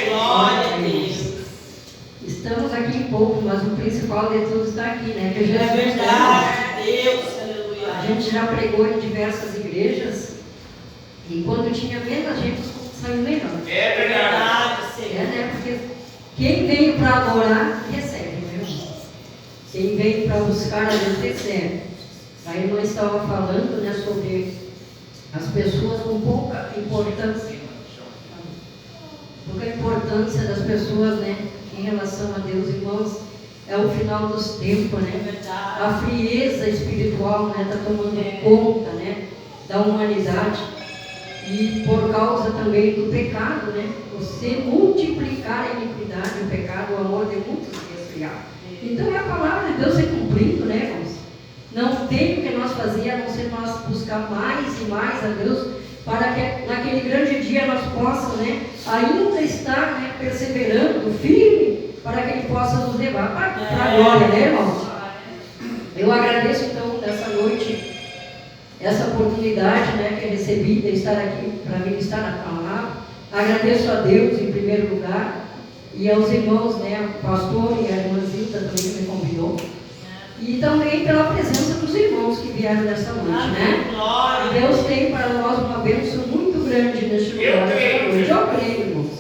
Glória a Deus. Estamos aqui em pouco, mas o principal de tudo está aqui, né? Que Jesus, É verdade, Deus, aleluia. A gente já pregou em diversas igrejas e quando tinha menos gente, saiu melhor. É verdade, Senhor. Né? Porque quem veio para adorar, recebe, viu? Quem veio para buscar, a Deus recebe. A irmã estava falando, né, sobre as pessoas com pouca importância. Pouca importância das pessoas, né, em relação a Deus, irmãos. É o final dos tempos, né? A frieza espiritual, né, está tomando conta, né, da humanidade. E por causa também do pecado, né? Você multiplicar a iniquidade, o pecado, o amor de muitos se esfriar. Então é a palavra de Deus se cumprindo, né, irmãos? Não tem o que nós fazer a não ser nós buscar mais e mais a Deus, para que naquele grande dia nós possamos, né, ainda estar, né, perseverando, firme, para que Ele possa nos levar para a glória, né, irmãos? Eu agradeço então nessa noite essa oportunidade, né, que eu recebi de estar aqui para ministrar a palavra. Agradeço a Deus em primeiro lugar e aos irmãos, né, o pastor e a irmã Zilda também que me convidou. E também pela presença dos irmãos que vieram nessa noite, né? Deus tem para nós uma bênção muito grande neste lugar, nesta noite. Eu creio, irmãos.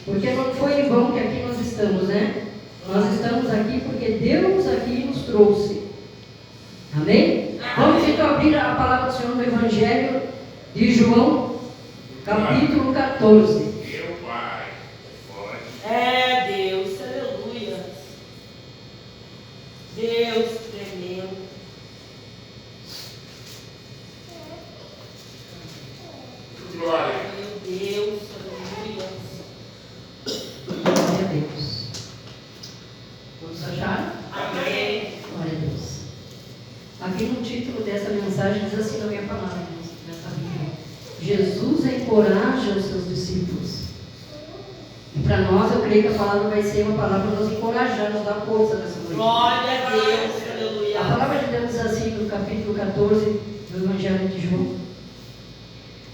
Porque não foi em vão que aqui nós estamos, né? Nós estamos aqui porque Deus aqui nos trouxe. Amém? Vamos então abrir a palavra do Senhor no Evangelho de João, capítulo 14. Meu Pai, pode. É Deus, aleluia. Deus tremendo. Glória. Meu Deus, aleluia. Glória a Deus. Todos acharam? Amém. Glória a Deus. Aqui no título dessa mensagem diz assim na minha palavra, nessa Bíblia: Jesus encoraja os seus discípulos. E para nós, eu creio que a palavra vai ser uma palavra para nos encorajar, nos dar força nessa noite. Glória a Deus, aleluia. A palavra de Deus diz assim no capítulo 14 do Evangelho de João: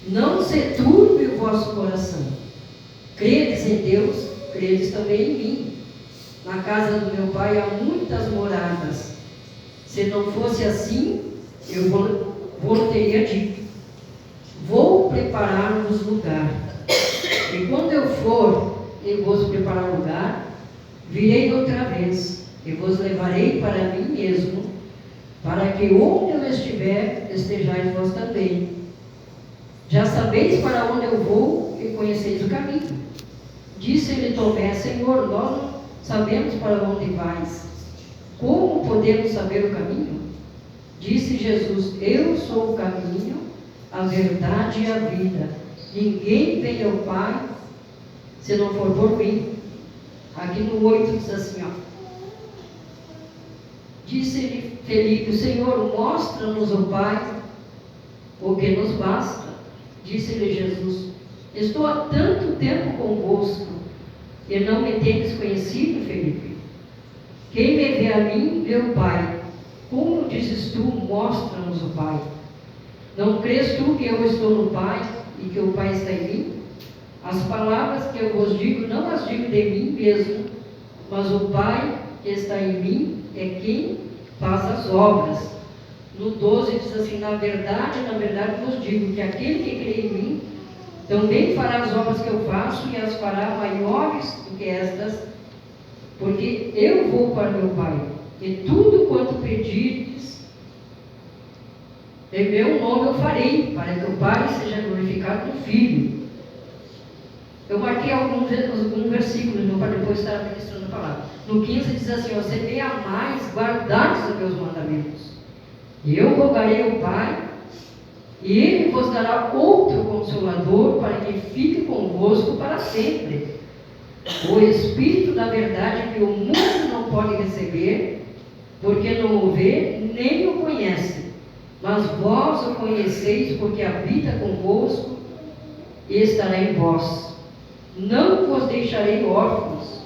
não se turbe o vosso coração. Credes em Deus, credes também em mim. Na casa do meu Pai há muitas moradas. Se não fosse assim, eu vou teria dito: vou preparar-vos lugar. E quando eu for e vos preparar lugar, virei outra vez e vos levarei para mim mesmo, para que onde eu estiver, estejais vós também. Já sabeis para onde eu vou e conheceis o caminho. Disse-lhe Tomé: Senhor, nós não sabemos para onde vais. Como podemos saber o caminho? Disse Jesus: eu sou o caminho, a verdade e a vida. Ninguém vem ao Pai se não for por mim. Aqui no 8 diz assim, ó: disse-lhe Felipe: Senhor, mostra-nos o Pai, o que nos basta. Disse-lhe Jesus: estou há tanto tempo convosco e não me tendes conhecido, Felipe? Quem me vê a mim, vê o Pai. Como dizes tu, mostra-nos o Pai? Não crês tu que eu estou no Pai e que o Pai está em mim? As palavras que eu vos digo, não as digo de mim mesmo, mas o Pai que está em mim é quem faz as obras. No 12 diz assim: na verdade vos digo que aquele que crê em mim também fará as obras que eu faço, e as fará maiores do que estas, porque eu vou para meu Pai, e tudo quanto pedirdes em meu nome eu farei, para que o Pai seja glorificado no Filho. Eu marquei algum versículo para depois estar ministrando a palavra. No 15 diz assim: você me amais, guardados os meus mandamentos. E eu rogarei ao Pai, e Ele vos dará outro Consolador, para que fique convosco para sempre. O Espírito da verdade, que o mundo não pode receber, porque não o vê, nem o conhece. Mas vós o conheceis, porque habita convosco e estará em vós. Não vos deixarei órfãos,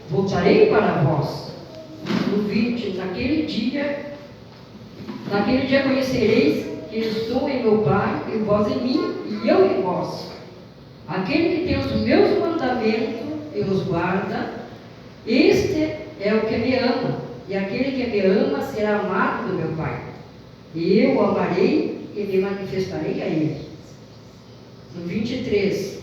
voltarei para vós. No 20, naquele dia conhecereis que estou em meu Pai, e vós em mim, e eu em vós. Aquele que tem os meus mandamentos e os guarda, este é o que me ama, e aquele que me ama será amado do meu Pai. E eu o amarei e me manifestarei a ele. No 23,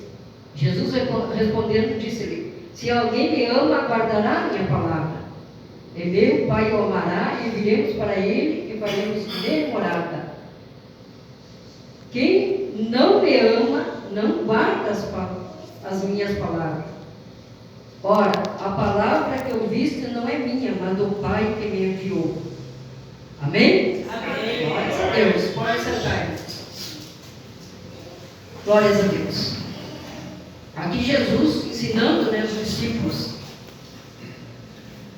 Jesus respondendo disse-lhe: se alguém me ama, guardará a minha palavra. E meu Pai o amará, e viremos para ele e faremos nele morada. Quem não me ama, não guarda as minhas palavras. Ora, a palavra que ouviste não é minha, mas do Pai que me enviou. Amém? Amém. Glórias a Deus. Pode sentar. Glórias a Deus. Aqui Jesus ensinando, né, os discípulos,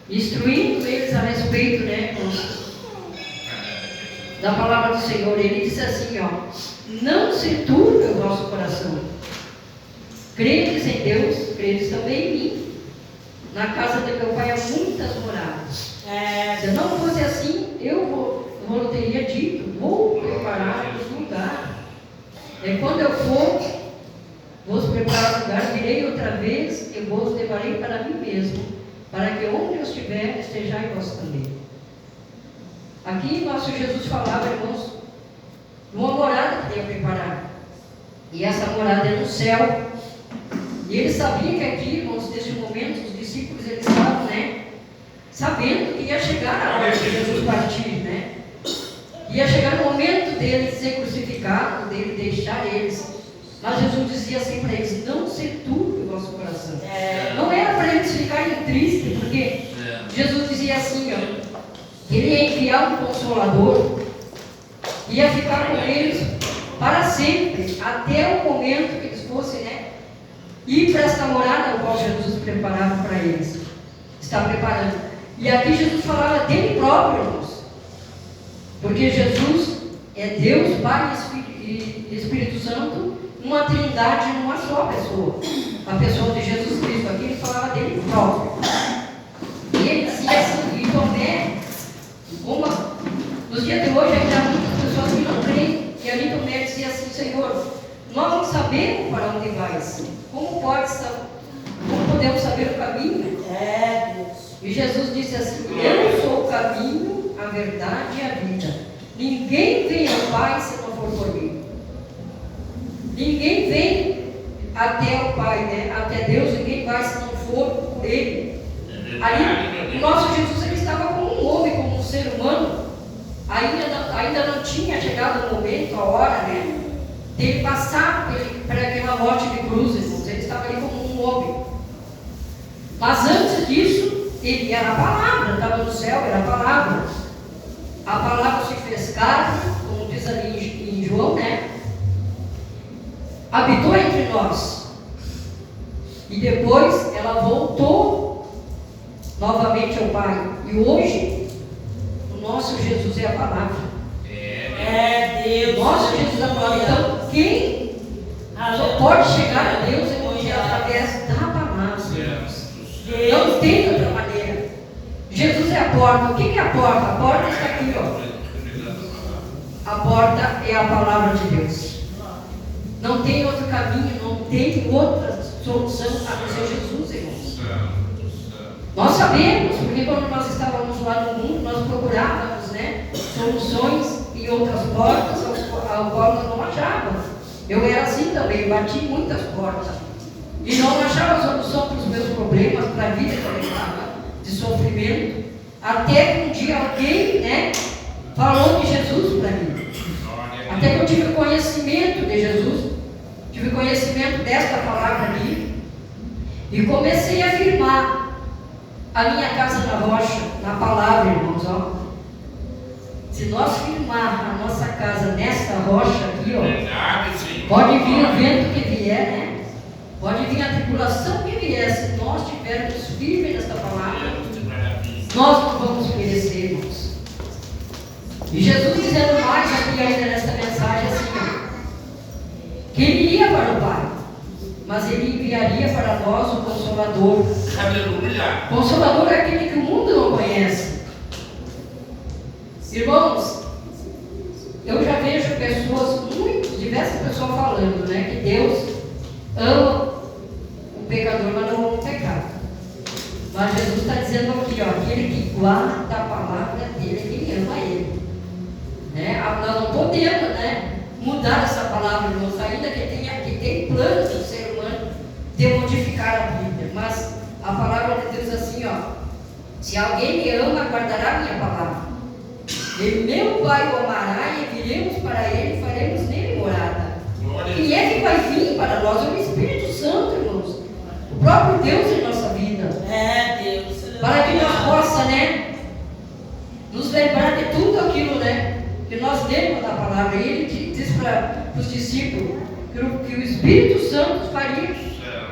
instruindo eles a respeito, né, da palavra do Senhor. Ele disse assim, ó: não se turbe o vosso coração. Credes em Deus, credes também em mim. Na casa de meu Pai há muitas moradas. Se não fosse assim, eu teria dito: vou preparar-vos lugar. E quando eu for vos preparar lugar, virei outra vez e vos levarei para mim mesmo, para que onde eu estiver, estejais vós também. Aqui nosso Jesus falava, irmãos, de uma morada que ia preparar. E essa morada é no céu. E ele sabia que aqui, irmãos, nesse momento, os discípulos, eles estavam, né, sabendo que ia chegar a hora de Jesus partir, né? Ia chegar o momento dele ser crucificado, dele deixar eles. Mas Jesus dizia assim para eles: não se turbe o vosso coração. Não era para eles ficarem tristes, porque Jesus dizia assim, ó, ele ia enviar um Consolador, ia ficar com eles para sempre, até o momento que eles fossem, né, ir para esta morada, o qual Jesus preparava para eles. Está preparando. E aqui Jesus falava dele próprio, irmãos. Porque Jesus é Deus, Pai e Espírito Santo, uma trindade numa só pessoa. A pessoa de Jesus Cristo. Aqui ele falava dele próprio. E ele dizia assim, e Tomé, nos dias de hoje ainda há muitas pessoas que não creem. E ali Tomé dizia assim: Senhor, nós não sabemos para onde vais. Como podemos saber o caminho? Deus. E Jesus disse assim: eu sou o caminho, a verdade e a vida. Ninguém vem ao Pai se não for por mim. Ninguém vem até o Pai, né? Até Deus, ninguém vai se não for por Ele. Aí o nosso Jesus, ele estava como um homem, como um ser humano. Ainda não tinha chegado o momento, a hora, né, de ele passar para aquela morte de cruz, irmãos. Ele estava ali como um homem. Mas antes disso, ele era a palavra, estava no céu, era a palavra. A palavra se fez carne, como diz ali em João, né? Habitou entre nós. E depois ela voltou novamente ao Pai. E hoje, o nosso Jesus é a palavra. Deus. Nosso Jesus é a palavra. Então, quem só pode chegar a Deus é através da palavra. Não tem outra maneira. Jesus é a porta. O que é a porta? A porta está aqui, ó. A porta é a palavra de Deus. Não tem outro caminho, não tem outra solução a não ser Jesus, irmãos. Nós sabemos, porque quando nós estávamos lá no mundo, nós procurávamos, né, soluções em outras portas, ao qual nós não achávamos. Eu era assim também, bati muitas portas. E não achava solução para os meus problemas, para a vida que eu estava de sofrimento. Até que um dia alguém, né, falou de Jesus para mim. Até que eu tive conhecimento de Jesus, tive conhecimento desta palavra ali, e comecei a afirmar a minha casa na rocha, na palavra, irmãos, ó. Se nós firmar a nossa casa nesta rocha aqui, ó, pode vir o vento que vier, né? Pode vir a tribulação que vier, se nós estivermos firmes nesta palavra, nós não vamos perecer, irmãos. E Jesus dizendo mais aqui ainda nesta mensagem assim, ó, que ele iria para o Pai, mas ele enviaria para nós o Consolador. Aleluia. Consolador é aquele que o mundo não conhece. Irmãos, eu já vejo pessoas, diversas pessoas falando, né, que Deus ama o pecador, mas não ama o pecado. Mas Jesus está dizendo aqui, ó, aquele que guarda a palavra dele é quem ama ele. Né? Nós não podemos, né, mudar essa palavra, irmãos, ainda que tem planos do ser humano de modificar a Bíblia. Mas a palavra de Deus é assim, ó: se alguém me ama, guardará a minha palavra. E meu Pai o amará, e viremos para ele e faremos nele morada. Quem é que vai vir para nós? É o Espírito Santo, irmãos. O próprio Deus em nossa vida. Deus. Para que nós possa, né, nos lembrar de tudo aquilo, né, que nós lemos na palavra. E ele diz para os discípulos que o Espírito Santo faria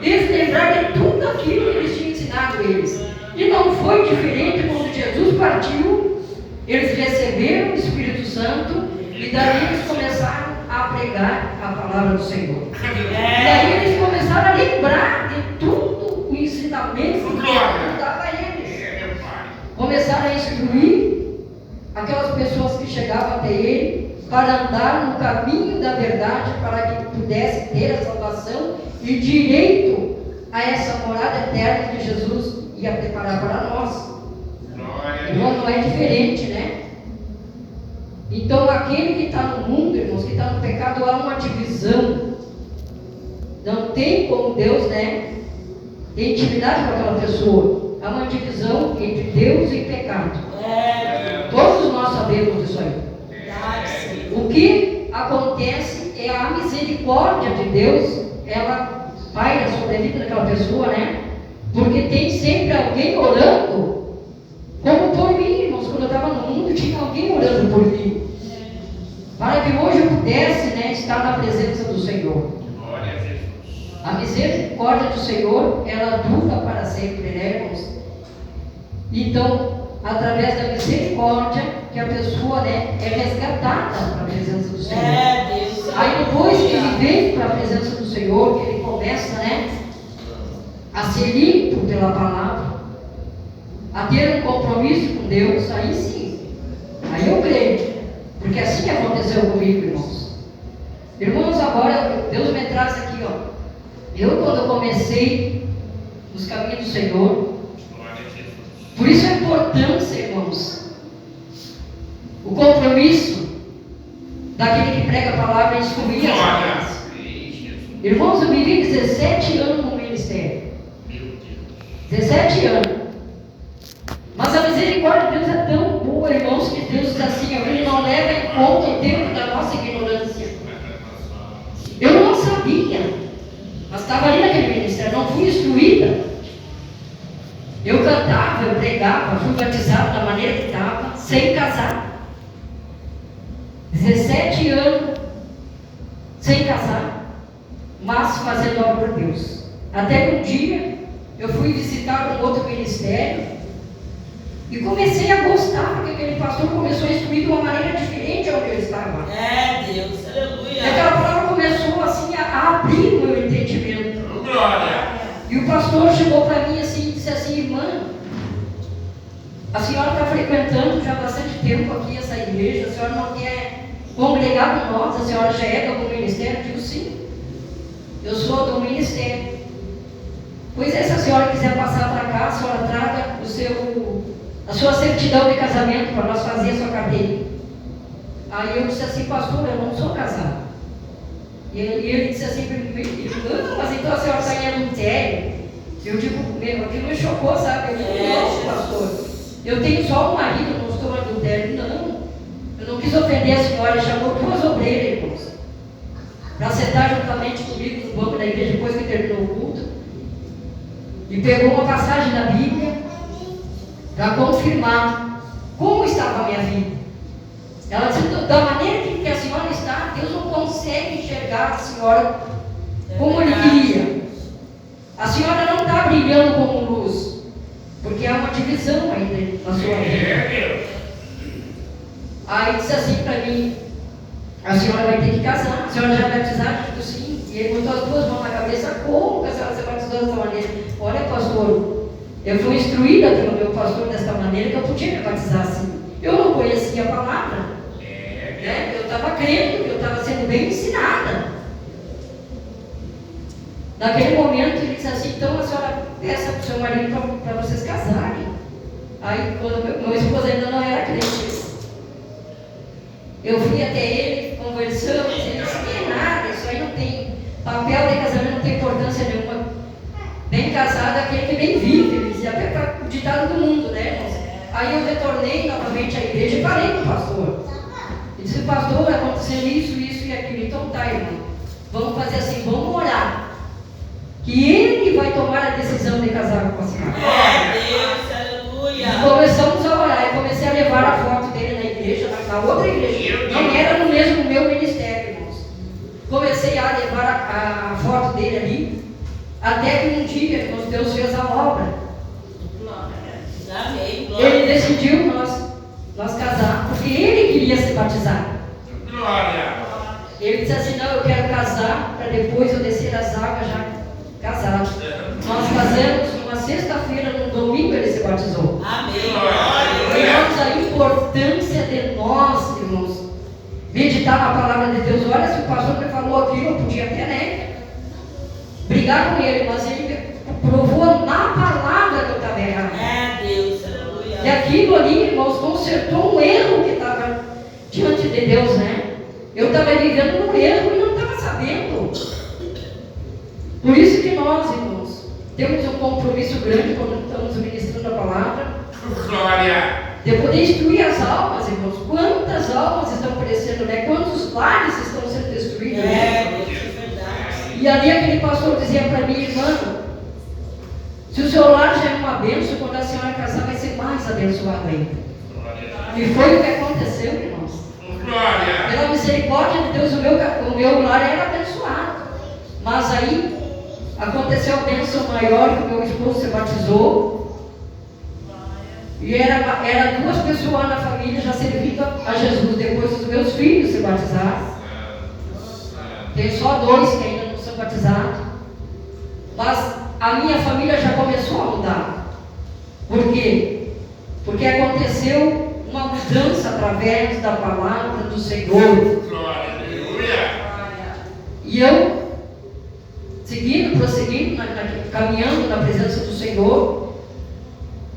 eles lembrar de tudo aquilo que eles tinham ensinado eles. E não foi diferente quando Jesus partiu. Eles receberam o Espírito Santo e daí eles começaram a pregar a palavra do Senhor. E daí eles começaram a lembrar de tudo o ensinamento que Jesus dava a eles. Começaram a instruir aquelas pessoas que chegavam até ele para andar no caminho da verdade, para que pudesse ter a salvação e direito a essa morada eterna que Jesus ia preparar para nós. Não é diferente, né? Então, aquele que está no mundo, irmãos, que está no pecado, há uma divisão. Não tem como Deus, né, ter intimidade com aquela pessoa. Há uma divisão entre Deus e pecado. Todos nós sabemos disso aí. O que acontece é a misericórdia de Deus, ela paira sobre a vida daquela pessoa, né? Porque tem sempre alguém orando. Como por mim, irmãos, quando eu estava no mundo, tinha alguém orando por mim. Para que hoje eu pudesse, né, estar na presença do Senhor. A misericórdia do Senhor, ela dura para sempre, né, irmãos? Então, através da misericórdia, que a pessoa, né, é resgatada para a presença do Senhor. Aí depois que ele vem para a presença do Senhor, que ele começa, né, a ser limpo pela palavra, a ter um compromisso com Deus, aí sim, aí eu creio, porque assim aconteceu comigo, irmãos. Irmãos, agora Deus me traz aqui, ó. Eu, quando eu comecei nos caminhos do Senhor, por isso a importância, irmãos, o compromisso daquele que prega a palavra e instruir as palavras. Irmãos, eu vivi 17 anos no ministério. 17 anos. Mas a misericórdia de Deus é tão boa, irmãos, que Deus diz assim: ele não leva em conta o tempo da nossa ignorância. Eu não sabia, mas estava ali naquele ministério, não fui instruída. Eu cantava, eu pregava, fui batizado da maneira que estava, sem casar. 17 anos sem casar, mas fazendo obra por Deus. Até que um dia eu fui visitar um outro ministério e comecei a gostar, porque aquele pastor começou a instruir de uma maneira diferente ao que eu estava. Deus, aleluia. E aquela palavra começou assim a abrir o meu entendimento. E o pastor chegou para mim assim e disse assim: irmã, a senhora está frequentando já há bastante tempo aqui essa igreja, a senhora não quer congregar com nós, a senhora já é de algum ministério? Eu digo: sim, eu sou do ministério. Pois é, se a senhora quiser passar para cá, a senhora traga a sua certidão de casamento para nós fazer a sua carteirinha. Aí eu disse assim: pastor, eu não sou casado. E ele disse assim: mas então a senhora está em adultério? Eu digo: aquilo me chocou, sabe? Eu digo: não, pastor, eu tenho só um marido, eu não estou em adultério. Não, eu não quis ofender a senhora. Ele chamou 2 obreiras, irmãos, para sentar juntamente comigo no banco da igreja depois que terminou o culto, e pegou uma passagem da Bíblia para confirmar como estava a minha vida. Ela disse: da maneira que a senhora está, Deus não consegue enxergar a senhora como Ele queria. A senhora não está brilhando como luz, porque há uma divisão ainda na sua vida. Aí disse assim para mim: a senhora vai ter que casar, a senhora já vai batizar? Eu digo: sim. E ele botou as 2 mãos na cabeça: como que a senhora se batizou dessa maneira? Olha, pastor, eu fui instruída pelo meu pastor desta maneira que eu podia me batizar assim. Eu não conhecia a palavra, né? Eu estava crendo que eu estava sendo bem ensinada. Naquele momento ele disse assim, então a senhora peça para o seu marido para vocês casarem. Aí quando meu esposo ainda não era crente, eu fui até ele, conversamos, ele disse, não tem nada, isso aí não tem, papel de casamento não tem importância nenhuma. Bem casado é aquele que bem vive, ele dizia, até para o ditado do mundo, né, irmãos? Aí eu retornei novamente à igreja e falei com o pastor. Ele disse, pastor, aconteceu isso e aquilo. Então tá, irmão, vamos fazer assim, vamos orar. Que ele vai tomar a decisão de casar com a senhora. Aleluia. E começamos a orar. Eu comecei a levar a foto dele na igreja, na outra igreja. Não era no mesmo meu ministério, irmãos. Comecei a levar a foto dele ali. Até que um dia, irmãos, Deus fez a obra. Amém. Ele decidiu nós casar, porque ele queria se batizar. Glória. Ele disse assim, não, eu quero casar, para depois eu descer as águas já casado. Nós casamos numa sexta-feira, num domingo ele se batizou. Amém. Vemos a importância de nós, irmãos, meditar na palavra de Deus. Olha, se o pastor me falou aquilo, eu podia até, né, brigar com ele, mas ele provou na palavra que eu estava errado. É Deus, aleluia. E aquilo ali, irmãos, consertou um erro que estava diante de Deus, né? Eu estava vivendo no erro e não estava sabendo. Por isso que nós, irmãos, temos um compromisso grande quando estamos ministrando a palavra. Glória. De poder instruir as almas, irmãos. Quantas almas estão perecendo, né? Quantos lares estão sendo destruídos, né? Deus, é verdade. E ali aquele pastor dizia para mim, irmã, se o seu lar já é uma bênção, quando a senhora casar vai ser mais abençoado ainda. E foi o que aconteceu, irmãos. Glória. Pela misericórdia de Deus, o meu lar era abençoado. Mas aí aconteceu a bênção maior, que o meu esposo se batizou. E era duas pessoas na família já servindo a Jesus, depois dos meus filhos se batizaram. Tem só dois que ainda não são batizados. Mas a minha família já começou a mudar. Por quê? Porque aconteceu uma mudança através da palavra do Senhor. Glória. Aleluia. E eu, prosseguindo, caminhando na presença do Senhor,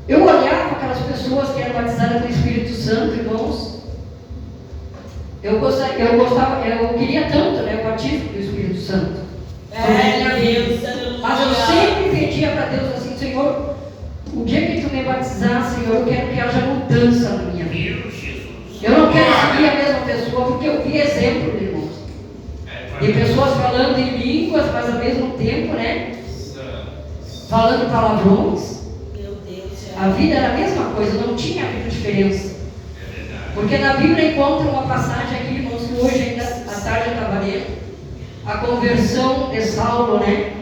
eu olhava aquelas pessoas que eram batizadas com o Espírito Santo, irmãos. Eu queria tanto, né, o batismo do Espírito Santo. Deus, aleluia. Mas eu sempre pedia para Deus assim, Senhor, o dia que tu me batizar, Senhor, eu quero que haja mudança na minha vida. Meu Jesus. Eu não quero seguir a mesma pessoa, porque eu vi exemplo, irmãos, de pessoas falando em línguas, mas ao mesmo tempo, né, falando palavrões. Meu Deus, A vida era a mesma coisa, não tinha muita diferença. Porque na Bíblia encontra uma passagem aqui, irmãos, que hoje ainda à tarde eu estava lendo, a conversão de Saulo, né?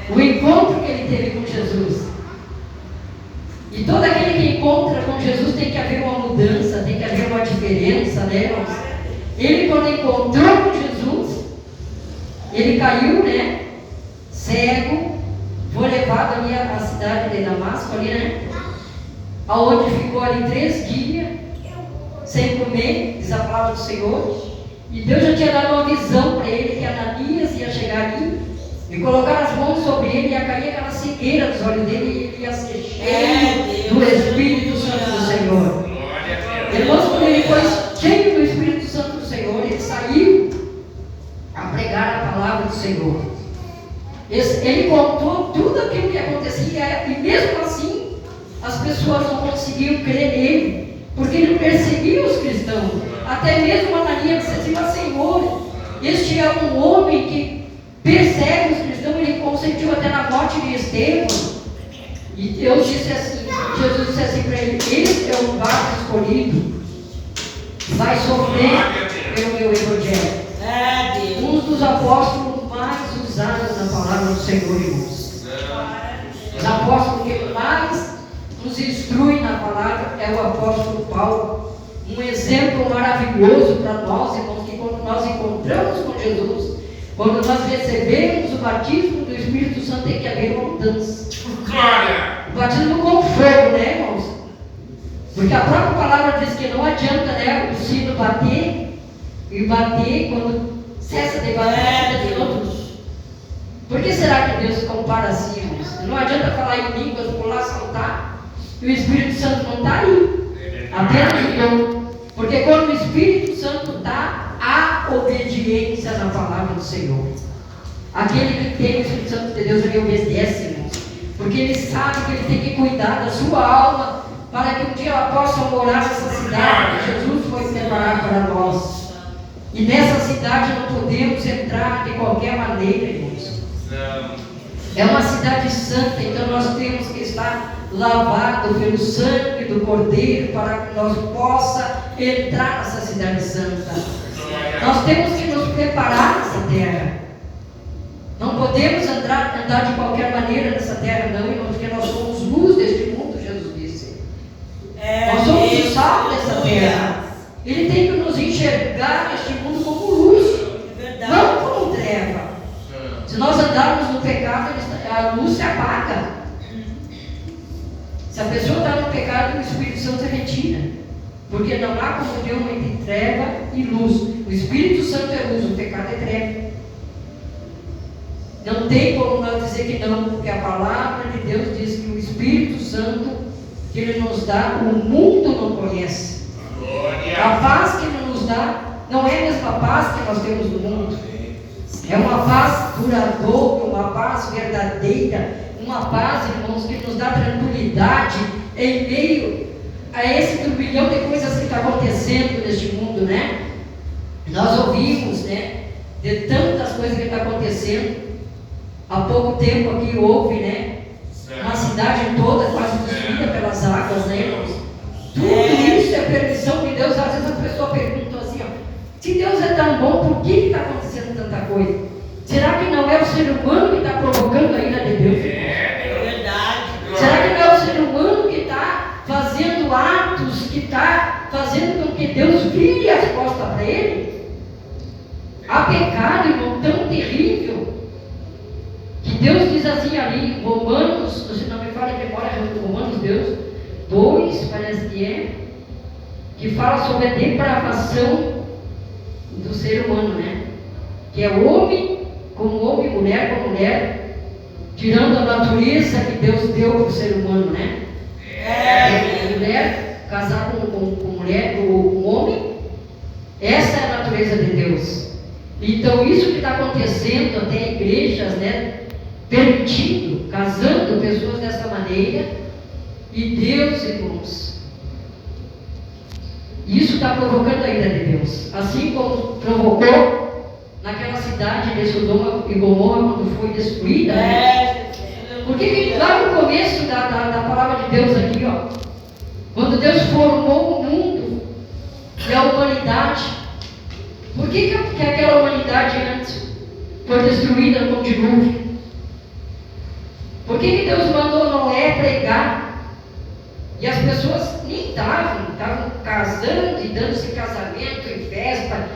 O encontro que ele teve com Jesus. E todo aquele que encontra com Jesus tem que haver uma mudança, tem que haver uma diferença, né, irmãos? Ele, quando encontrou com Jesus, ele caiu, né? Cego, foi levado ali à cidade de Damasco, ali, né? Aonde ficou ali 3 dias, sem comer, diz a palavra do Senhor. E Deus já tinha dado uma visão para ele que Ananias ia chegar ali e colocar as mãos sobre ele, e ia cair aquela cegueira dos olhos dele, e ele ia ser cheio do Espírito Santo do Senhor. Irmãos, quando ele foi cheio do Espírito Santo do Senhor, ele saiu a pregar a palavra do Senhor. Ele contou tudo aquilo que acontecia, e mesmo assim as pessoas não conseguiam crer nele, porque ele perseguia os cristãos. Até mesmo Ananias disse assim, mas Senhor, este é um homem que persegue os cristãos, ele consentiu até na morte de Estevão. E Deus disse assim, Jesus disse assim para ele, este é um vaso escolhido, vai sofrer pelo meu evangelho. Um dos apóstolos mais usados na palavra do Senhor, irmãos. Os apóstolos que mais nos instrui na palavra é o apóstolo Paulo. Um exemplo maravilhoso para nós, irmãos, que quando nós encontramos com Jesus, quando nós recebemos o batismo do Espírito Santo, tem que haver uma mudança. Glória. O batismo com fogo, né, irmãos? Porque a própria palavra diz que não adianta, né, o sino bater, e bater quando cessa de bater, de outros. Por que será que Deus compara assim, irmãos? Não adianta falar em línguas, pular, saltar, e o Espírito Santo não está aí. Apenas o dom. Porque quando o Espírito Santo está, há obediência na palavra do Senhor. Aquele que tem o Espírito Santo de Deus, ele obedece, irmãos. Porque ele sabe que ele tem que cuidar da sua alma, para que um dia ela possa morar nessa cidade que Jesus foi preparar para nós. E nessa cidade não podemos entrar de qualquer maneira, irmãos. É uma cidade santa, então nós temos que estar lavado pelo sangue do Cordeiro para que nós possa entrar nessa cidade santa. Nós temos que nos preparar nessa terra. Não podemos andar de qualquer maneira nessa terra, não, irmãos, porque nós somos luz deste mundo, Jesus disse. Nós somos o sal dessa terra. Ele tem que nos enxergar neste mundo como luz, não como treva. Se nós andarmos no pecado, a luz se apaga. Se a pessoa está no pecado, o Espírito Santo retira. Porque não há comunhão entre treva e luz. O Espírito Santo é luz, o pecado é treva. Não tem como nós dizer que não, porque a palavra de Deus diz que o Espírito Santo que Ele nos dá, o mundo não conhece. A paz que Ele nos dá não é a mesma paz que nós temos no mundo. É uma paz duradoura, uma paz verdadeira, uma paz, irmãos, que nos dá tranquilidade em meio a esse turbilhão de coisas que está acontecendo neste mundo, né? Nós ouvimos, né, de tantas coisas que está acontecendo. Há pouco tempo aqui houve, né, uma cidade toda quase destruída pelas águas, né, irmãos? Tudo isso é permissão de Deus. Às vezes a pessoa pergunta assim, ó, se Deus é tão bom, por que está acontecendo tanta coisa? Será que não é o ser humano que está provocando a ira de Deus? É verdade. Será que não é o ser humano que está fazendo atos, que está fazendo com que Deus vire as costas para ele? Há pecado, irmão, tão terrível, que Deus diz assim ali em Romanos, se não me falha a memória, Romanos, Deus 2, parece que fala sobre a depravação do ser humano, né? Que é homem como homem, mulher como mulher, tirando a natureza que Deus deu para o ser humano, né? Mulher, casar com mulher, com homem, essa é a natureza de Deus. Então isso que está acontecendo até igrejas, né? Permitindo, casando pessoas dessa maneira, e Deus, irmãos, isso está provocando a ira de Deus, assim como provocou naquela cidade de Sodoma e Gomorra quando foi destruída, né? Porque lá no começo da palavra de Deus aqui, ó, quando Deus formou o mundo e a humanidade, por que aquela humanidade antes foi destruída com o dilúvio? Por que Deus mandou Noé pregar? E as pessoas nem estavam casando e dando-se casamento e festa,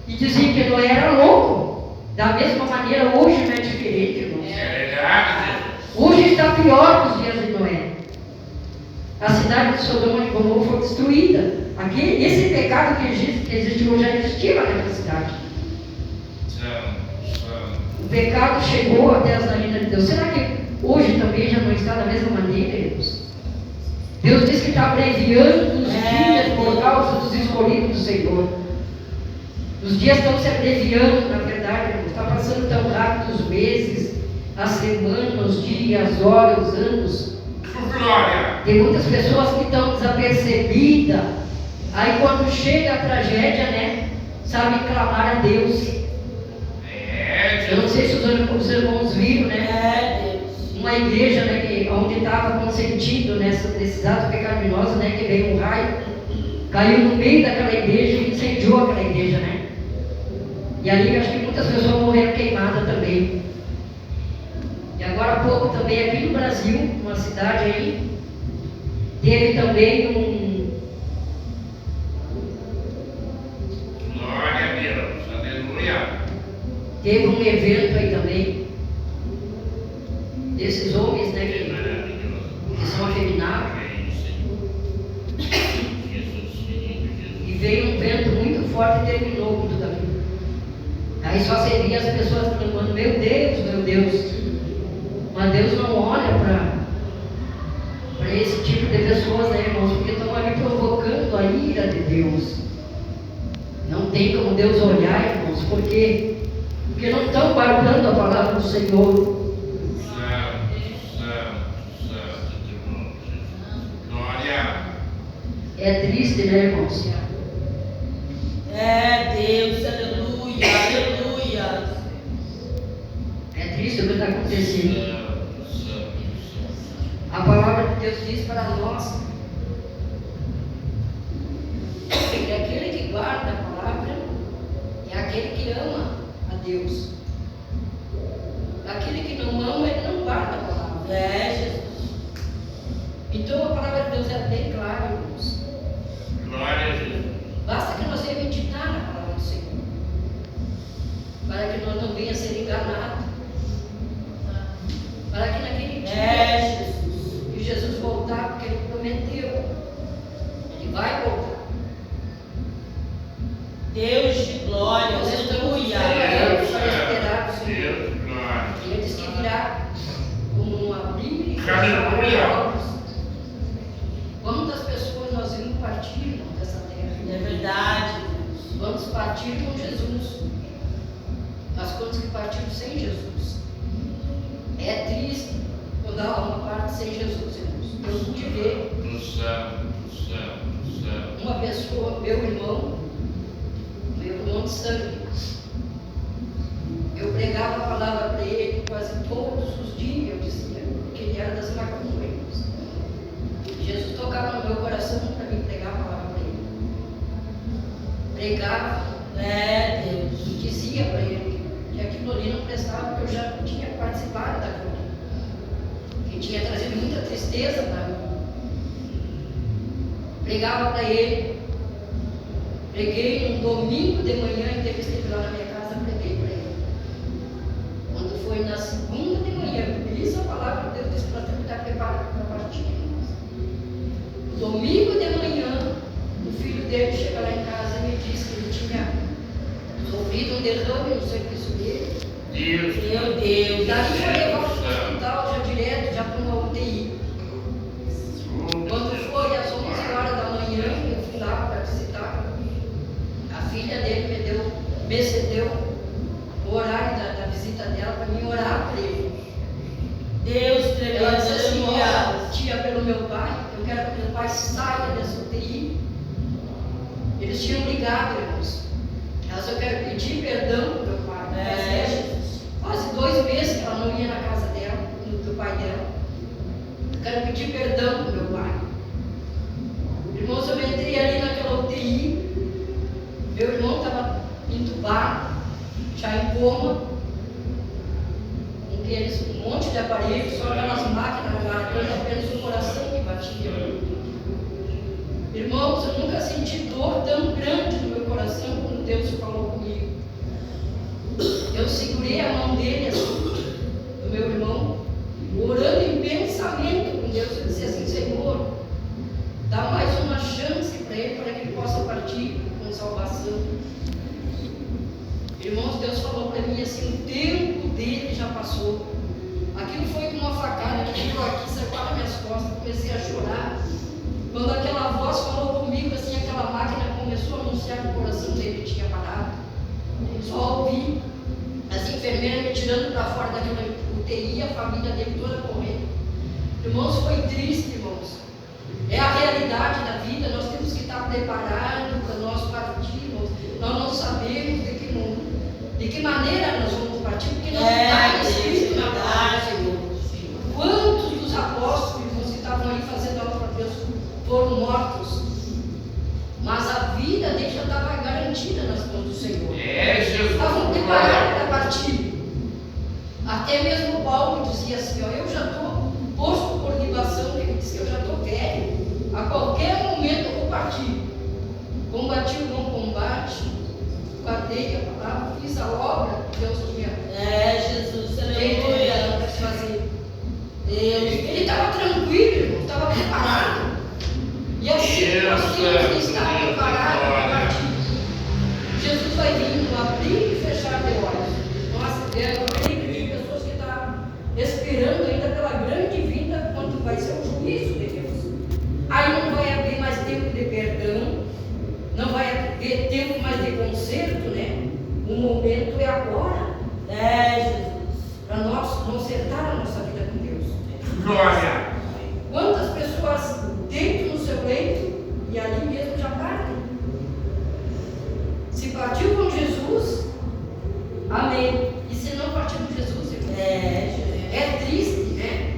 e diziam que Noé era louco. Da mesma maneira, hoje não é diferente, irmãos. É verdade. Hoje está pior que os dias de Noé. A cidade de Sodoma e Gomorra foi destruída. Esse pecado que existe hoje já existia naquela cidade. O pecado chegou até as narinas de Deus. Será que hoje também já não está da mesma maneira, irmãos? Deus diz que está abreviando os dias por causa dos escolhidos do Senhor. Os dias estão se abreviando, na verdade, irmãos. Está passando tão rápido os meses, as semanas, os dias, as horas, os anos. Glória. Tem muitas pessoas que estão desapercebidas. Aí quando chega a tragédia, né, sabem clamar a Deus. Eu não sei se os irmãos viram, né? Uma igreja, né, onde estava consentindo nesse ato pecaminoso, né, que veio um raio, caiu no meio daquela igreja e incendiou aquela igreja, né? E ali acho que muitas pessoas morreram queimadas também. E agora há pouco também aqui no Brasil, uma cidade aí, teve também Glória a Deus. Aleluia. teve um evento aí também, desses homens, né, que são afeminados, e veio um vento muito forte e terminou com tudo aquilo. Aí só seria as pessoas clamando, meu Deus, meu Deus. Mas Deus não olha para esse tipo de pessoas, né, irmãos? Porque estão ali provocando a ira de Deus. Não tem como Deus olhar, irmãos, porque não estão guardando a palavra do Senhor. É triste, né, irmãos? É Deus, aleluia, aleluia. É triste o que está acontecendo. A palavra de Deus diz para nós que aquele que guarda a palavra é aquele que ama a Deus. Aquele que não ama, ele não guarda a palavra. É Jesus. Então a palavra de Deus é bem clara, irmãos. Glória a Jesus. Basta que nós meditar na palavra do Senhor, para que nós não venhamos a ser enganados, para que naquele dia Jesus. que Jesus voltar, porque Ele prometeu, Ele vai voltar. Deus de glória, Nós estamos aleluia. esperando para esperar o Senhor. Deus, glória. Ele diz que virá como um abrir e Aleluia. fechar olhos. Quantas pessoas nós vimos partir, irmão, dessa terra? É verdade. Quantos partiram com Jesus? Mas quantos que partiram sem Jesus? É triste quando a alma parte sem Jesus, irmãos. Eu pude ver Do céu, do céu, do céu. uma pessoa, meu irmão de sangue. Eu pregava a palavra para ele quase todos os dias, eu dizia, porque ele era das macumbas. Jesus tocava no meu coração para mim pregar a palavra para ele. Pregava, É Deus. e dizia para ele que aquilo ali não prestava, porque eu já tinha participado daquilo ali, que tinha trazido muita tristeza para mim. Pregava para ele. Preguei um domingo de manhã, entrevistei lá na minha casa, preguei para ele. Quando foi na segunda de manhã, isso a palavra de Deus disse para estar preparado para partir. Domingo de manhã, o filho dele chega lá em casa e me disse que ele tinha sofrido um derrame no serviço dele. Deus, Meu Deus. Daí foi levado para o hospital, já direto, já para uma UTI. Quando foi às 11 horas da manhã, eu fui lá para visitar. A filha dele me cedeu o horário da visita dela para mim orar para ele. Deus Ela tremendo, disse assim: aleluia. olha, tia, pelo meu pai, eu quero que meu pai saia dessa UTI. Eles tinham ligado, irmãos. Mas eu quero pedir perdão para meu pai. É. Quase 2 meses que ela não ia na casa dela, do pai dela. Eu quero pedir perdão para meu pai. Irmãos, eu entrei ali naquela UTI. Meu irmão estava entubado, já em coma, com aqueles um monte de aparelhos, só aquelas máquinas na garganta, apenas o coração que batia. Irmãos, eu nunca senti dor tão grande no meu coração quando Deus falou comigo. Eu segurei a mão dele, assim, do meu irmão, orando em pensamento com Deus. Eu disse assim: Senhor, dá mais uma chance para ele, para que ele possa partir com salvação. Irmãos, Deus falou para mim assim: o tempo dele já passou. Aquilo foi como uma facada que tirou aqui, saiu para minhas costas, comecei a chorar. Quando aquela voz falou comigo, assim, aquela máquina começou a anunciar que o coração dele tinha parado. Eu só ouvi as enfermeiras me tirando para fora daquela UTI, a família dele toda correndo. Irmãos, foi triste, irmãos. É a realidade da vida, nós temos que estar preparados para nós partirmos. Nós não sabemos de que maneira nós vamos partir, porque não está escrito na palavra, Senhor. Quantos dos apóstolos, irmãos, que estavam ali fazendo a obra para Deus foram mortos, mas a vida deles já estava garantida nas mãos do Senhor. é Jesus. Estavam preparados para partir. Até mesmo Paulo dizia assim: ó, eu já estou posto por libação, ele disse: eu já estou velho, a qualquer momento eu vou partir. Combati o bom combate, guardei a palavra, fiz a obra que Deus tinha É Jesus, feito aleluia. para fazer. Deus. Ele estava tranquilo, irmão, estava preparado. E assim nós temos que estar preparados para partir. Jesus vai vindo abrir e fechar teu Glória. Quantas pessoas deitam no seu leito e ali mesmo já partem? Se partiu com Jesus, amém. E se não partiu com Jesus, irmão? É triste, né?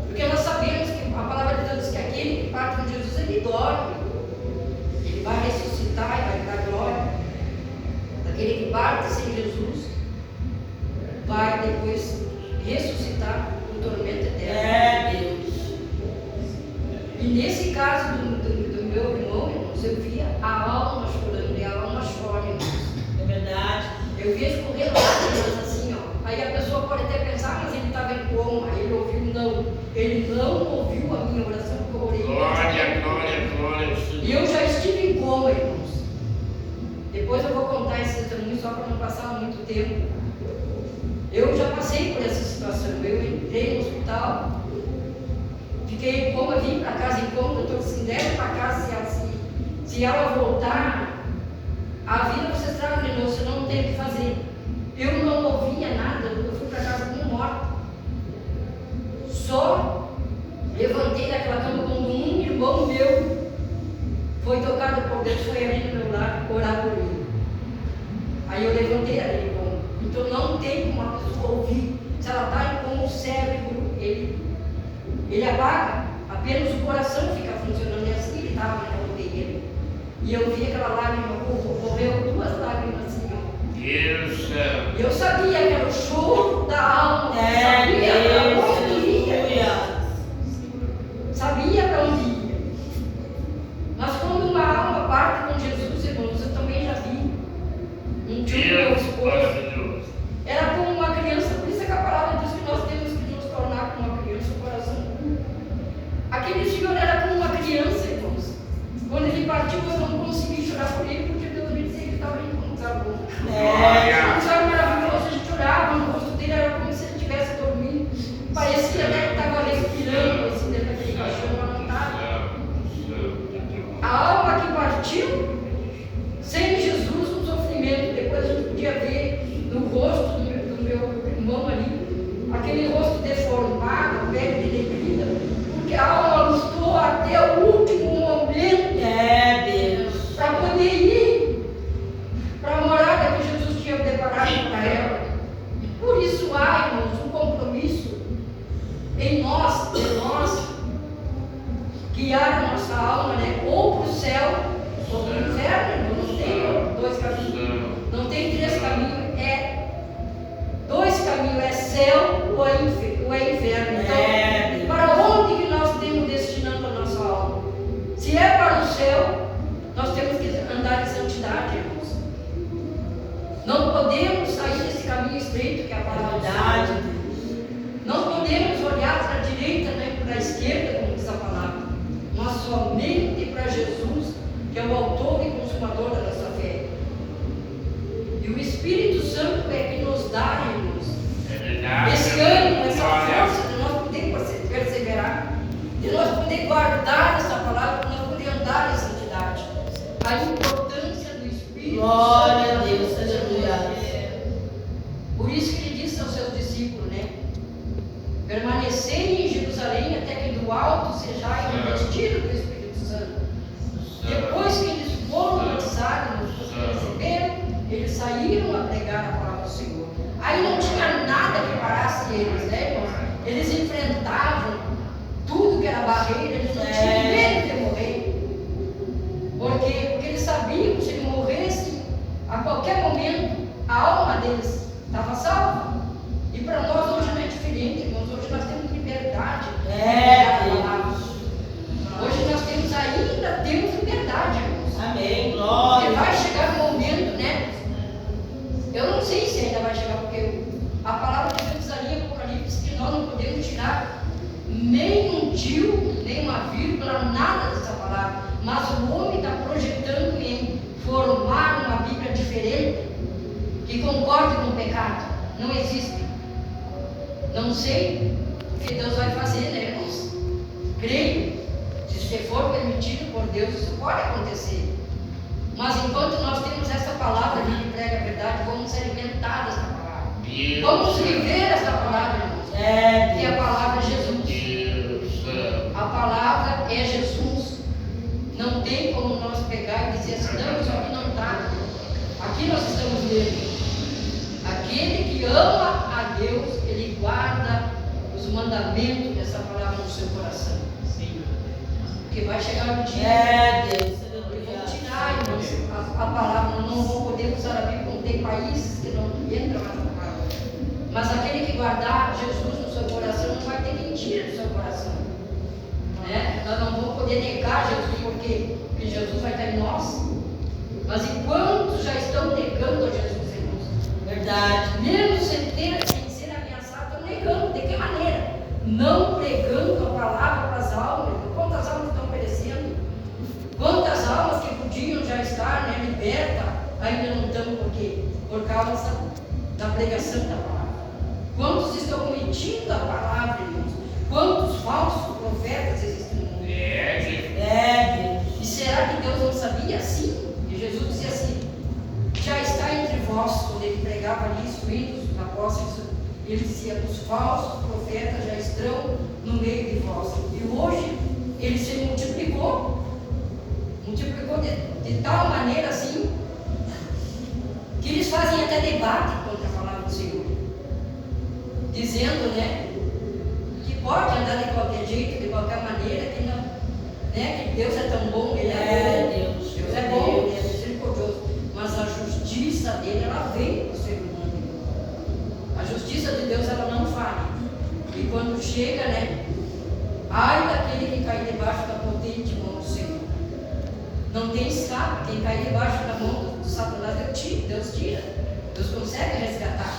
Porque nós sabemos que a palavra de Deus diz que aquele que parte com Jesus, ele dorme. Ele vai ressuscitar e vai dar glória. Aquele que parte sem Jesus, vai depois ressuscitar no tormento eterno. Deus. E nesse caso do meu irmãos, eu via a alma chorando, e a alma chora, irmãos. É verdade. Eu via escorrer lágrimas assim, ó. Aí a pessoa pode até pensar, mas ele estava em coma, ele ouviu, não. Ele não ouviu a minha oração, porque eu orei. Glória, glória, glória ao Senhor. E eu já estive em coma, irmãos. Depois eu vou contar esse testemunho só para não passar muito tempo. Eu já passei por essa situação. Eu entrei no hospital, fiquei em coma, vim para casa em coma, o doutor disse, leva para casa, se ela voltar, a vida vocês tragam de novo, você não tem o que fazer. Eu não ouvia nada, eu fui para casa como morta. Só levantei daquela cama quando um irmão meu foi tocado por Deus, foi ali no meu lado, orar por mim. Aí eu levantei ali, irmão. Então não tem como uma pessoa ouvir. Se ela está com o cérebro, ele apaga, apenas o coração fica funcionando. E assim ele estava na UTI. E eu vi aquela lágrima, correu 2 lágrimas assim, ó. Deus do céu. E eu sabia que era o choro da alma. Sabia para onde ia. Sabia para onde ia. Mas quando uma alma parte com Jesus, irmãos, eu também já vi. Um tio do meu esposo era como uma criança, por isso é que a palavra diz que nós temos que nos tornar como uma criança, o coração puro. Aquele senhor era como uma criança, irmãos. Quando ele partiu, eu não consegui chorar por ele, porque Deus me disse que ele estava indo como estava bom. Um sonho maravilhoso, a gente orava, no rosto dele era como se ele estivesse dormindo. Parecia até que estava respirando assim dentro daquele caixão, mas não estava. A alma que partiu, sem Jesus, no sofrimento, depois a gente podia ver no rosto do meu irmão ali, aquele rosto deformado, pele denegrida, porque a alma lutou até o último momento Deus. para poder ir para a morada que Jesus tinha preparado para ela. Por isso há, irmãos, um compromisso em nós, guiar a nossa alma, né? Ou para o céu, ou para o inferno, irmão. Não tem 2 caminhos, não tem 3 caminhos, é 2 caminhos, é céu ou é inferno. Então, para onde que nós temos destinando a nossa alma? Se é para o céu, nós temos que andar em santidade, irmãos. Não podemos sair desse caminho estreito que é a palavra de Deus. Não podemos olhar para a direita nem para a esquerda, como diz a palavra, mas somente para Jesus, que é o autor e consumador da nossa fé. E o Espírito Santo é que nos dá, irmãos, esse ânimo, essa força de nós poder perseverar, de nós poder guardar essa palavra, de nós poder andar em santidade. A importância do Espírito Glória Santo. a Deus, aleluia. Por isso que ele disse aos seus discípulos, né? Permanecei em Jerusalém até que do alto sejais revestidos do Espírito Santo. Depois que eles foram batizados, receberam, eles saíram a pregar a palavra do Senhor. Aí não tinha nada que parasse eles, né, irmãos? Eles enfrentavam tudo que era barreira, eles não tinham medo de morrer. Por quê? Porque eles sabiam que se eles morressem, a qualquer momento, a alma deles estava salva. E para nós hoje não é diferente, irmãos. Hoje nós temos liberdade. Hoje nós temos liberdade, irmãos. Amém. Porque Glória. vai chegar um momento, né? Eu não sei se ainda vai chegar, porque a palavra de Deus diz ali em Apocalipse que nós não podemos tirar nem um tio, nem uma vírgula, nada dessa palavra. Mas o homem está projetando em formar uma Bíblia diferente que concorde com o pecado. Não existe. Não sei o que Deus vai fazer, né, irmãos? Creio. Se for permitido por Deus, isso pode acontecer. Mas enquanto nós temos essa palavra que prega a verdade, vamos se alimentar dessa palavra. Vamos viver essa palavra, irmãos. Que é a palavra de Jesus. fundamento dessa palavra no seu coração. Porque vai chegar um dia Deus, e vão aleluia. tirar, irmãos, a palavra. Não vão poder usar a Bíblia, como tem países que não entram mais na palavra. Mas aquele que guardar Jesus no seu coração não vai ter mentira no seu coração. Né? Nós não vamos poder negar Jesus, porque Jesus vai estar em nós. Mas enquanto já estão negando a Jesus, irmãos, Verdade. mesmo sem ser ameaçados, estão negando. De que maneira? Não pregando a palavra para as almas. Quantas almas estão perecendo? Quantas almas que podiam já estar, né, libertas, ainda não estão, por causa da pregação da palavra. Quantos estão omitindo a palavra, irmãos? Quantos falsos profetas existem no mundo? Deus. E será que Deus não sabia assim? E Jesus dizia assim: já está entre vós. Quando ele pregava ali, instruindo os apóstolos, ele dizia: os falsos profetas já estão no meio de vós. E hoje ele se multiplicou de tal maneira assim, que eles fazem até debate contra a palavra do Senhor, dizendo, né, que pode andar de qualquer jeito, de qualquer maneira, que não, né, que Deus é tão bom, Ele é bom, Deus é bom, Ele é misericordioso, mas a justiça dele, ela vem para o ser humano. A justiça de Deus, ela não falha. E quando chega, né, ai daquele que cai debaixo da potente mão do Senhor. Não tem escape. Quem cai debaixo da mão do Satanás, Deus tira. Deus consegue resgatar.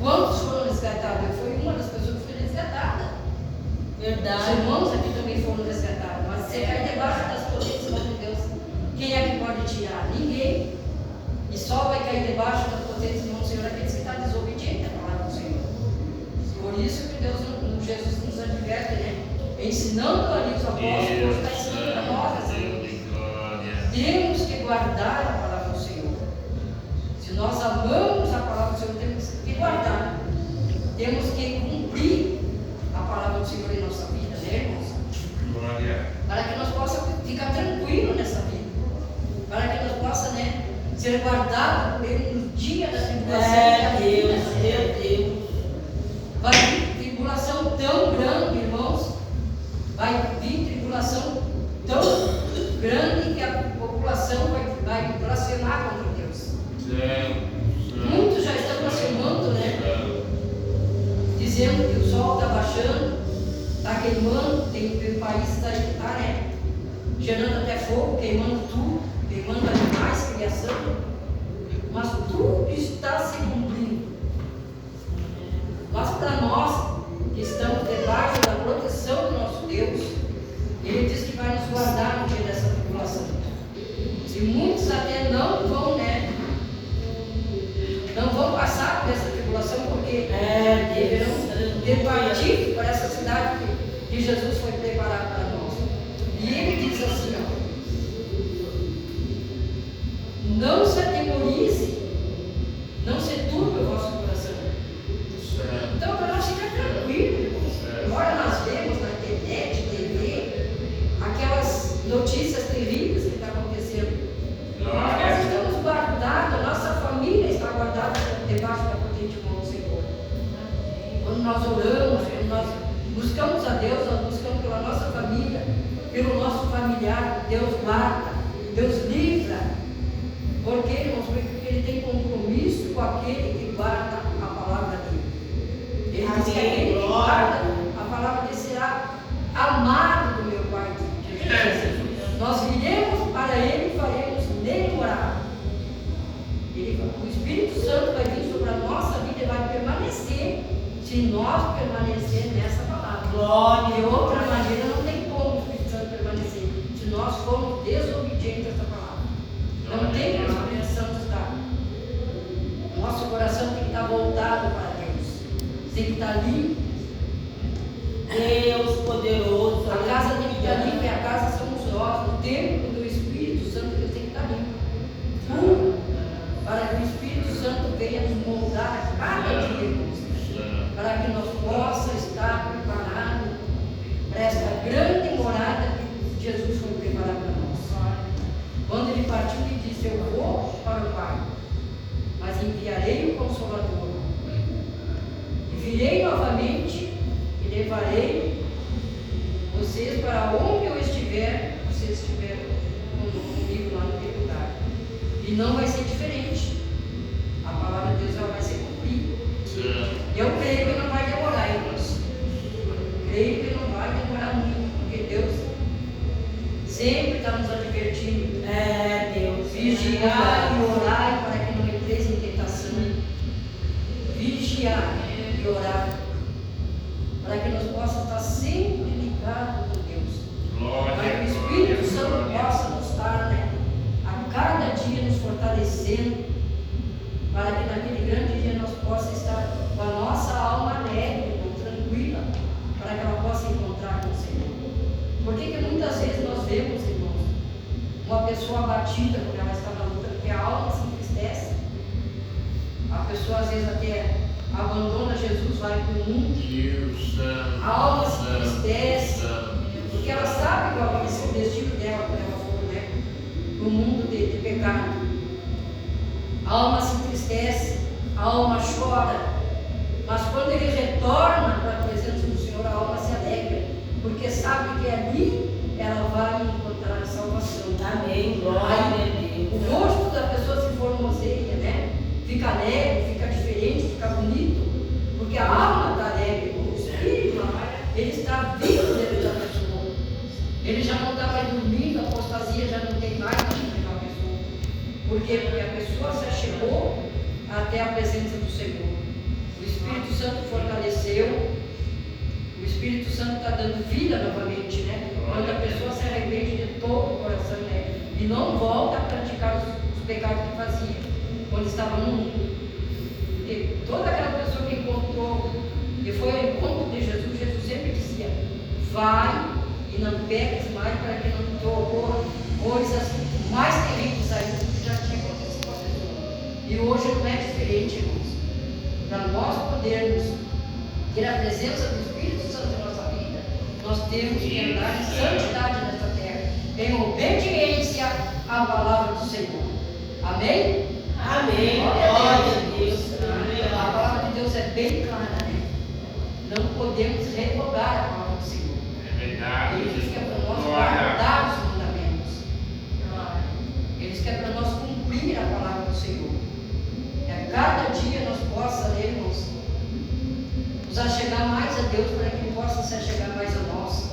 Quantos foram resgatados? Eu fui uma das pessoas que foi resgatada. Verdade. Os irmãos aqui também foram resgatados. Mas você cai debaixo das potentes mãos de Deus, quem é que pode tirar? Ninguém. E só vai cair debaixo das potentes mãos do Senhor aqueles que estão desobedientes à palavra do Senhor. Por isso que Jesus nos adverte, né? Ensinando ali os apóstolos, está ensinando para nós essa coisa. Temos que guardar a palavra do Senhor. Se nós amamos a palavra do Senhor, temos que guardar. Temos que cumprir a palavra do Senhor em nossa vida, né, irmãos? Para que nós possamos ficar tranquilos nessa vida. Para que nós possamos, né, ser guardados por Ele no dia da tribulação. Meu Deus. Vai vir tribulação tão grande, irmãos. Vai vir tribulação tão grande que a população vai blasfemar contra Deus. Muitos já estão blasfemando, né? Dizendo que o sol está baixando, está queimando, tem países aí que está, né, gerando até fogo, queimando tudo, queimando animais, criação. Mas tudo está se cumprindo. Mas para nós que estamos debaixo da proteção do nosso Deus, Ele diz que vai nos guardar no dia dessa tribulação. E muitos até não vão, né? Não vão passar por essa tribulação, porque deverão ter partido para essa cidade que Jesus foi preparado para nós. E Ele diz assim, ó: não se atemorize, não se turbe o vosso coração. Então, para nós ficar tranquilos, irmãos. Embora nós vemos na internet, TV, aquelas notícias terríveis que estão acontecendo, nós estamos guardados, a nossa família está guardada debaixo da potente mão do Senhor. Quando nós oramos, quando nós buscamos a Deus, nós buscamos pela nossa família, pelo nosso familiar. Deus guarda, Deus livra. Por quê, irmãos? Porque Ele tem compromisso com aquele que guarda a palavra dele. Ele diz que aquele que guarda a palavra dele será amado do meu Pai. Nós viremos para Ele e faremos nele morar. O Espírito Santo vai vir sobre a nossa vida e vai permanecer, se nós permanecer nessa palavra. Glória. De outra maneira não tem como o Espírito Santo permanecer, se nós formos desobedientes a essa palavra. Não tem como o Espírito Santo estar. Nosso coração tem que estar voltado para Deus, tem que estar limpo. Deus poderoso. A casa tem que estar limpa, e a casa somos nós. O templo do Espírito Santo tem que estar limpo. Para que o Espírito Santo venha nos moldar a cada dia, irmãos. Para que nós possamos estar preparados levarei vocês para onde eu estiver, vocês estiverem comigo lá naquele lugar. E não vai ser diferente. A palavra de Deus ela vai ser cumprida. Eu creio que não vai demorar, irmãos. Creio que não vai demorar muito, porque Deus sempre está nos advertindo. Deus. Vigiar e orar para que não entreis em tentação. Vigiar e orar para que nós possamos estar sempre ligados com Deus. Para que o Espírito Santo possa nos estar, a cada dia nos fortalecendo, para que naquele grande dia nós possamos estar com a nossa alma alegre, tranquila, para que ela possa encontrar com o Senhor. Porque que muitas vezes nós vemos, irmãos, uma pessoa abatida por ela está na luta, porque a alma se entristece. A pessoa às vezes até abandona Jesus, vai para o mundo. A alma se entristece, porque ela sabe qual vai ser o destino dela quando ela for, no mundo de pecado. A alma se entristece, a alma chora, mas quando ele retorna para a presença do Senhor, a alma se alegra, porque sabe que ali ela vai encontrar a salvação. Amém. Glória a Deus. O rosto da pessoa se formoseia, fica alegre, fica diferente, fica bonito, porque a alma está alegre, o espírito, ele está vivo dentro da pessoa. Ele já não está mais dormindo, a apostasia já não tem mais naquela pessoa. Por quê? Porque a pessoa se achegou até a presença do Senhor. O Espírito Santo fortaleceu, o Espírito Santo está dando vida novamente, quando a pessoa se arrepende de todo o coração, e não volta a praticar os pecados que fazia quando estava no mundo. Porque toda aquela pessoa que encontrou, que foi ao encontro de Jesus, Jesus sempre dizia: vai e não peques mais, para que não te ocorram coisas mais terríveis ainda do que já tinha acontecido com a pessoa. E hoje não é diferente, irmãos. Para nós podermos ter a presença do Espírito Santo em nossa vida, nós temos que andar em santidade nesta terra, em obediência à palavra do Senhor. Amém? Amém. Glória a Glória Deus. a Deus. A palavra de Deus é bem clara, Não podemos revogar a palavra do Senhor. Ele diz que é para nós guardar os mandamentos. Ele diz que é para nós cumprir a palavra do Senhor. Que a cada dia nós possamos, irmãos, nos achegar mais a Deus, para que Ele possa se achegar mais a nós.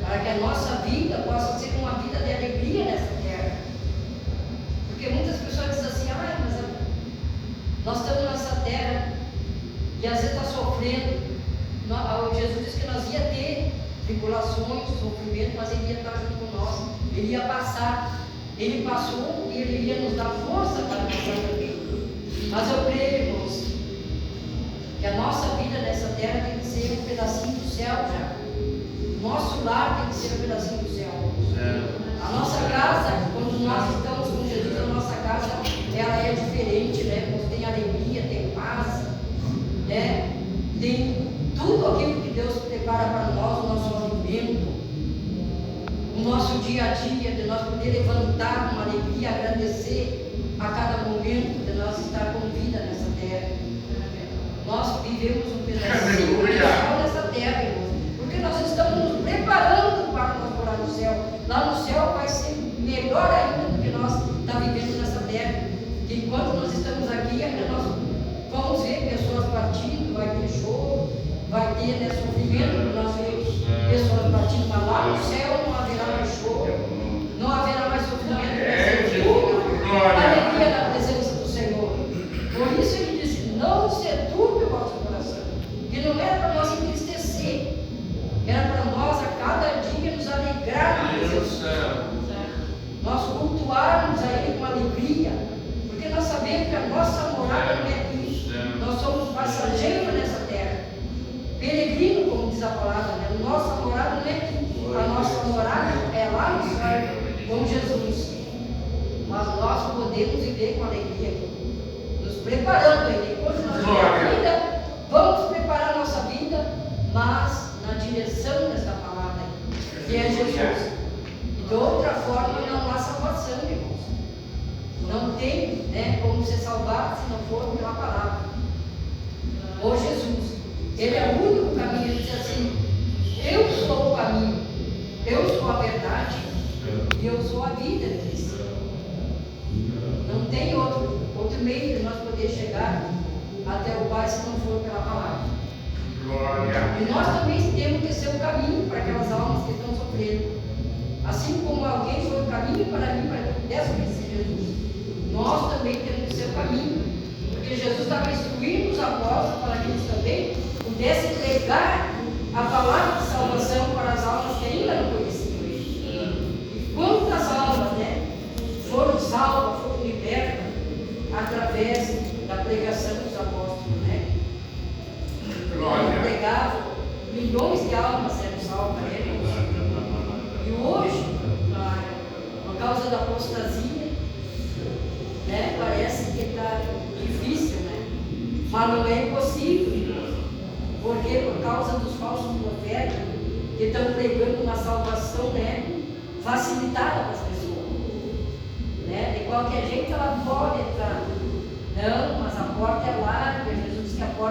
Para que a nossa vida possa ser uma vida de alegria nessa terra. Porque muitas pessoas dizem assim: mas nós estamos nessa terra e às vezes está sofrendo. Jesus disse que nós ia ter tribulações, sofrimento, mas Ele ia estar junto com nós. Ele ia passar. Ele passou e Ele ia nos dar força para nós também. Mas eu creio, irmãos, que a nossa vida nessa terra tem que ser um pedacinho do céu já. Nosso lar tem que ser um pedacinho do céu. A nossa casa, quando nós estamos com Jesus, a nossa casa ela é diferente, Tem alegria, tem paz, Tem tudo aquilo que Deus prepara para nós, o nosso alimento, o nosso dia a dia, de nós poder levantar com alegria, agradecer a cada momento de nós estar com vida nessa terra. Nós vivemos um pedacinho nessa terra, irmãos, porque nós estamos nos preparando para nós morar no céu. Lá no céu vai ser melhor ainda do que nós estamos vivendo nessa terra. Que enquanto nós estamos aqui, ainda nós vamos ver pessoas partindo, vai ter choro, vai ter sofrimento, nós vemos pessoas partindo, mas lá no céu não haverá mais choro, não haverá mais sofrimento, vai ser tudo alegria na presença do Senhor. Por isso Ele disse: não se turbe o vosso coração, que não era para nós entristecer, era para nós a cada dia nos alegrar na presença, nós cultuarmos a Ele com alegria, porque nós sabemos que a nossa morada não é aqui, nós somos passageiros nessa terra, peregrino, como diz a palavra, Nossa morada não é aqui, a nossa morada é lá no céu, com Jesus, mas nós podemos viver com alegria aqui, nos preparando ainda, enquanto nós temos a vida, vamos preparar a nossa vida, mas na direção desta palavra, que é Jesus. E de outra forma não há salvação, irmãos. Não tem como ser salvado se não for pela palavra. Ou Jesus. Ele é o único caminho. Ele diz assim: chegar até o Pai se não for pela palavra. Glória. E nós também temos que ser o caminho para aquelas almas que estão sofrendo. Assim como alguém foi o caminho para mim, para que eu pudesse conhecer Jesus, nós também temos que ser o caminho. Porque Jesus estava instruindo os apóstolos para que eles também pudessem pregar a palavra de salvação para as almas que ainda não conheciam Ele. E quantas almas, né, foram salvas, foram libertas através da pregação dos apóstolos, né? Glória. Pregavam, milhões de almas eram salvas, né? E hoje, por causa da apostasia, né, parece que está difícil, né? Mas não é impossível, porque por causa dos falsos profetas que estão pregando uma salvação, né, facilitada para as pessoas, né? De qualquer jeito ela pode entrar. Não, mas a porta é larga, Jesus disse que a porta